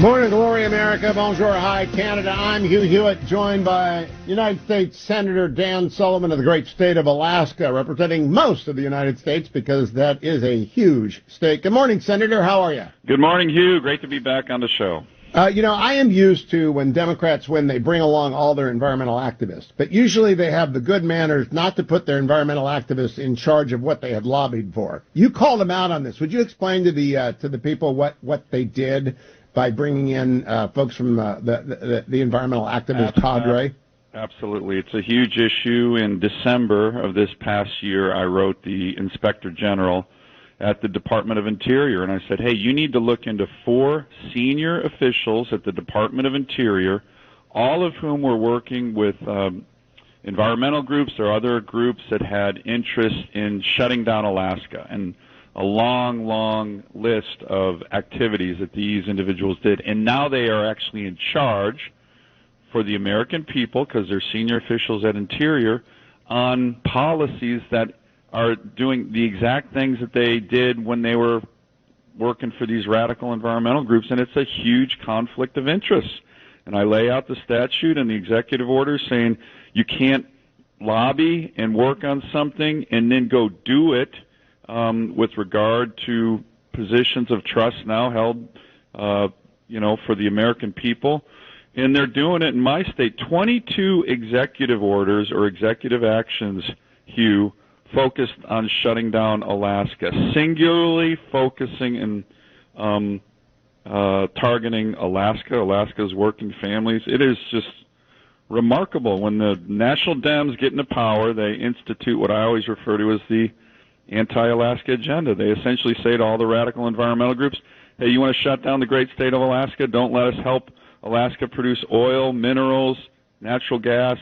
Morning, glory, America. Bonjour, hi, Canada. I'm Hugh Hewitt, joined by United States Senator Dan Sullivan of the great state of Alaska, representing most of the United States because that is a huge state. Good morning, Senator. How are you? Good morning, Hugh. Great to be back on the show. I am used to when Democrats win, they bring along all their environmental activists. But usually they have the good manners not to put their environmental activists in charge of what they had lobbied for. You called them out on this. Would you explain to the people what they did by bringing in folks from the environmental activist cadre? Absolutely. It's a huge issue. In December of this past year, I wrote the Inspector General at the Department of Interior, and I said, hey, you need to look into 4 senior officials at the Department of Interior, all of whom were working with environmental groups or other groups that had interest in shutting down Alaska, and a long, long list of activities that these individuals did. And now they are actually in charge for the American people, because they're senior officials at Interior, on policies that are doing the exact things that they did when they were working for these radical environmental groups, and it's a huge conflict of interest. And I lay out the statute and the executive order saying you can't lobby and work on something and then go do it with regard to positions of trust now held, for the American people. And they're doing it in my state. 22 executive orders or executive actions, Hugh, focused on shutting down Alaska, singularly focusing and targeting Alaska's working families. It is just remarkable. When the National Dems get into power, they institute what I always refer to as the anti-Alaska agenda. They essentially say to all the radical environmental groups, hey, you want to shut down the great state of Alaska? Don't let us help Alaska produce oil, minerals, natural gas.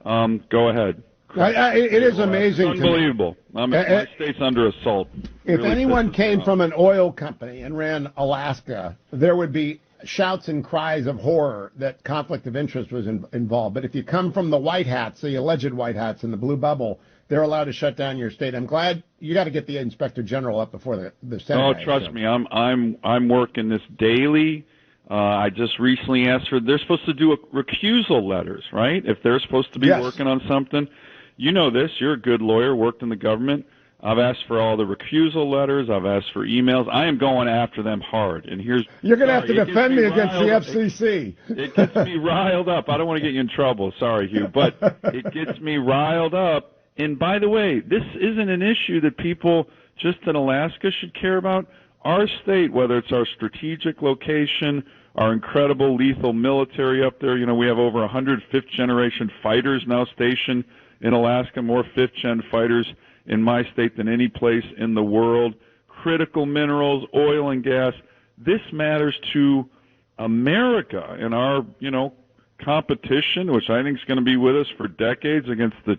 Go ahead. It is amazing. It's unbelievable. My state's under assault. If anyone came from an oil company and ran Alaska, there would be shouts and cries of horror that conflict of interest was involved. But if you come from the white hats, the alleged white hats in the blue bubble, they're allowed to shut down your state. I'm glad you got to get the Inspector General up before the Senate. Oh, trust me, I'm working this daily. I just recently asked for. They're supposed to do recusal letters, right? If they're supposed to be working on something. You know this. You're a good lawyer, worked in the government. I've asked for all the recusal letters. I've asked for emails. I am going after them hard. And you're going to have to defend me against the FCC. It gets me riled up. I don't want to get you in trouble. Sorry, Hugh. But it gets me riled up. And by the way, this isn't an issue that people just in Alaska should care about. Our state, whether it's our strategic location, our incredible lethal military up there, we have over 100 fifth-generation fighters now stationed in Alaska, more fifth-gen fighters in my state than any place in the world. Critical minerals, oil and gas. This matters to America and our, competition, which I think is going to be with us for decades against the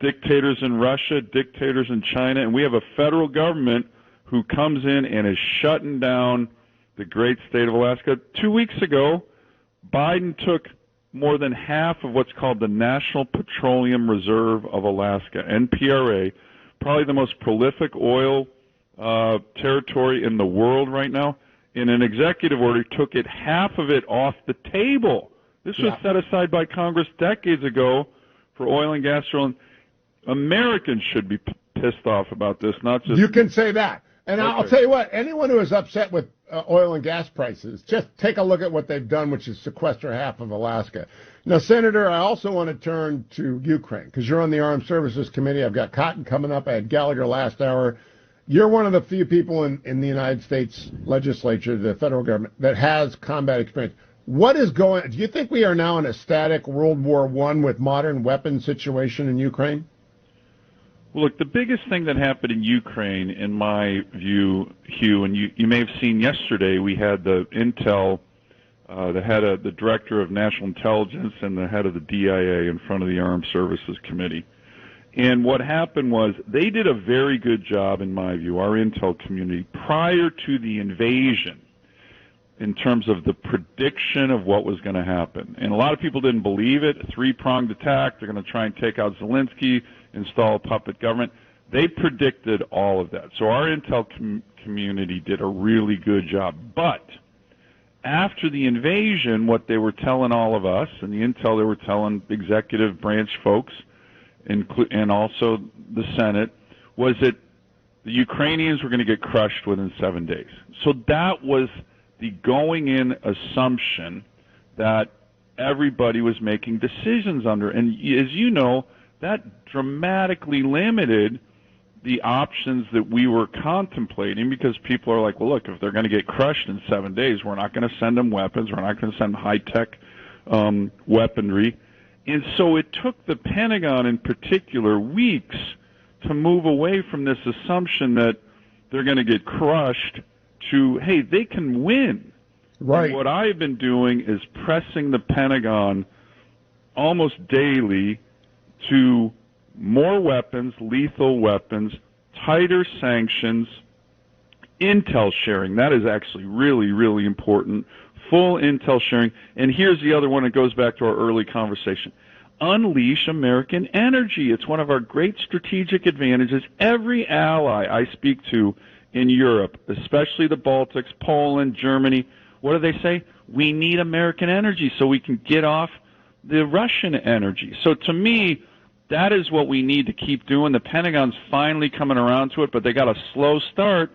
dictators in Russia, dictators in China. And we have a federal government who comes in and is shutting down the great state of Alaska. 2 weeks ago, Biden took more than half of what's called the National Petroleum Reserve of Alaska, NPRA, probably the most prolific oil territory in the world right now. In an executive order, took half of it off the table. This was set aside by Congress decades ago for oil and gas drilling. Americans should be pissed off about this, not just... You can say that. And okay. I'll tell you what, anyone who is upset with oil and gas prices, just take a look at what they've done, which is sequester half of Alaska. Now, Senator, I also want to turn to Ukraine, because you're on the Armed Services Committee. I've got Cotton coming up. I had Gallagher last hour. You're one of the few people in the United States legislature, the federal government, that has combat experience. What is going... Do you think we are now in a static World War I with modern weapons situation in Ukraine? Well, look, the biggest thing that happened in Ukraine, in my view, Hugh, and you may have seen yesterday, we had the Intel, the director of national intelligence and the head of the DIA in front of the Armed Services Committee. And what happened was they did a very good job, in my view, our intel community, prior to the invasion, in terms of the prediction of what was going to happen. And a lot of people didn't believe it. A three-pronged attack. They're going to try and take out Zelensky, install a puppet government. They predicted all of that. So our intel community did a really good job. But after the invasion, what they were telling all of us, and the intel they were telling executive branch folks, and also the Senate, was that the Ukrainians were going to get crushed within 7 days. So that was the going-in assumption that everybody was making decisions under. And as you know, that dramatically limited the options that we were contemplating, because people are like, well, look, if they're going to get crushed in 7 days, we're not going to send them weapons. We're not going to send them high-tech weaponry. And so it took the Pentagon in particular weeks to move away from this assumption that they're going to get crushed to, hey, they can win. Right. And what I've been doing is pressing the Pentagon almost daily to more weapons, lethal weapons, tighter sanctions, intel sharing. That is actually really, really important. Full intel sharing. And here's the other one that goes back to our early conversation. Unleash American energy. It's one of our great strategic advantages. Every ally I speak to in Europe, especially the Baltics, Poland, Germany, what do they say? We need American energy so we can get off the Russian energy. So to me, that is what we need to keep doing. The Pentagon's finally coming around to it, but they got a slow start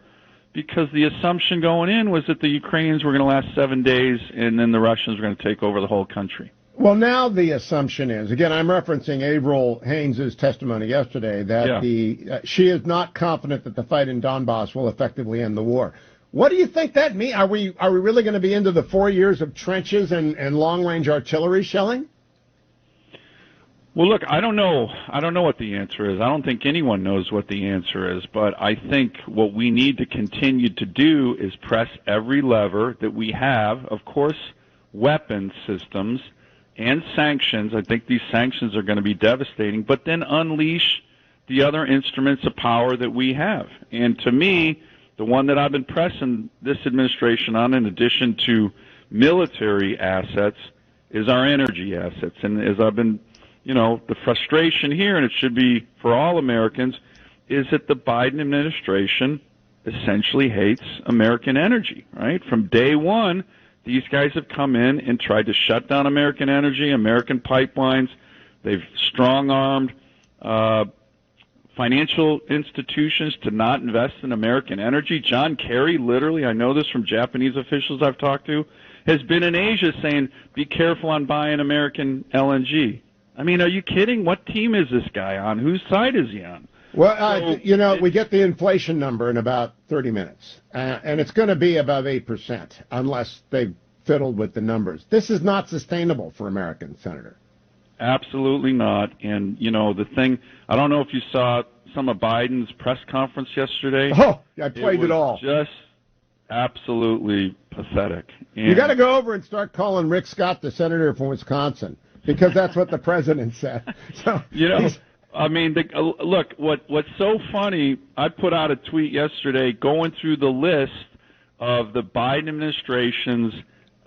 because the assumption going in was that the Ukrainians were going to last 7 days and then the Russians were going to take over the whole country. Well, now the assumption is, again, I'm referencing Avril Haines' testimony yesterday, that she is not confident that the fight in Donbass will effectively end the war. What do you think that means? Are we really going to be into the 4 years of trenches and long-range artillery shelling? Well, look, I don't know. I don't know what the answer is. I don't think anyone knows what the answer is. But I think what we need to continue to do is press every lever that we have. Of course, weapons systems and sanctions. I think these sanctions are going to be devastating. But then unleash the other instruments of power that we have. And to me, the one that I've been pressing this administration on, in addition to military assets, is our energy assets. And as I've been, the frustration here, and it should be for all Americans, is that the Biden administration essentially hates American energy, right? From day one, these guys have come in and tried to shut down American energy, American pipelines. They've strong-armed financial institutions to not invest in American energy. John Kerry, literally, I know this from Japanese officials I've talked to, has been in Asia saying, be careful on buying American LNG. I mean, are you kidding? What team is this guy on? Whose side is he on? Well, we get the inflation number in about 30 minutes, and it's going to be above 8% unless they fiddled with the numbers. This is not sustainable for Americans, Senator. Absolutely not. And, the thing, I don't know if you saw some of Biden's press conference yesterday. Oh, I played it all. Just absolutely pathetic. And you got to go over and start calling Rick Scott the senator from Wisconsin, because that's what the president said. So, look, what's so funny, I put out a tweet yesterday going through the list of the Biden administration's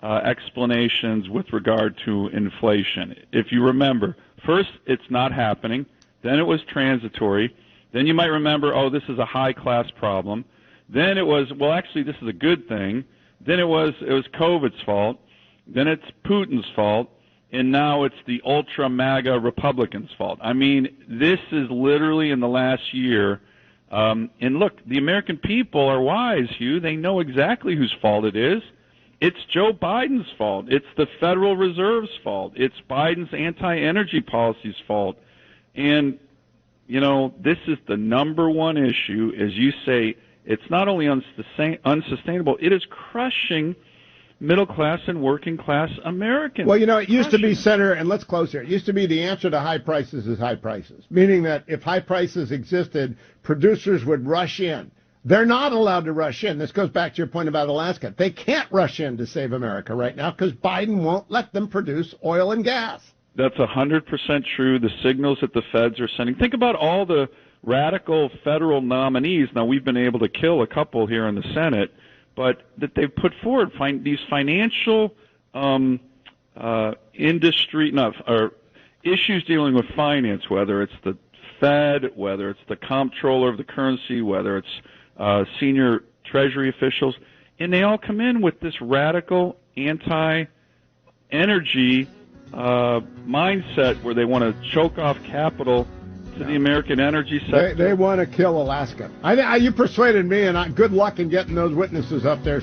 explanations with regard to inflation. If you remember, first, it's not happening. Then it was transitory. Then you might remember, oh, this is a high-class problem. Then it was, well, actually, this is a good thing. Then it was COVID's fault. Then it's Putin's fault. And now it's the ultra-MAGA Republicans' fault. I mean, this is literally in the last year. And look, the American people are wise, Hugh. They know exactly whose fault it is. It's Joe Biden's fault. It's the Federal Reserve's fault. It's Biden's anti-energy policy's fault. And, this is the number one issue. As you say, it's not only unsustainable, it is crushing middle-class and working-class Americans. Well, it used to be, Senator, and let's close here, it used to be the answer to high prices is high prices, meaning that if high prices existed, producers would rush in. They're not allowed to rush in. This goes back to your point about Alaska. They can't rush in to save America right now because Biden won't let them produce oil and gas. That's 100% true. The signals that the feds are sending. Think about all the radical federal nominees. Now, we've been able to kill a couple here in the Senate, but that they've put forward these financial issues dealing with finance, whether it's the Fed, whether it's the comptroller of the currency, whether it's senior Treasury officials, and they all come in with this radical anti-energy mindset where they want to choke off capital to the American energy sector. They want to kill Alaska. You persuaded me, and good luck in getting those witnesses up there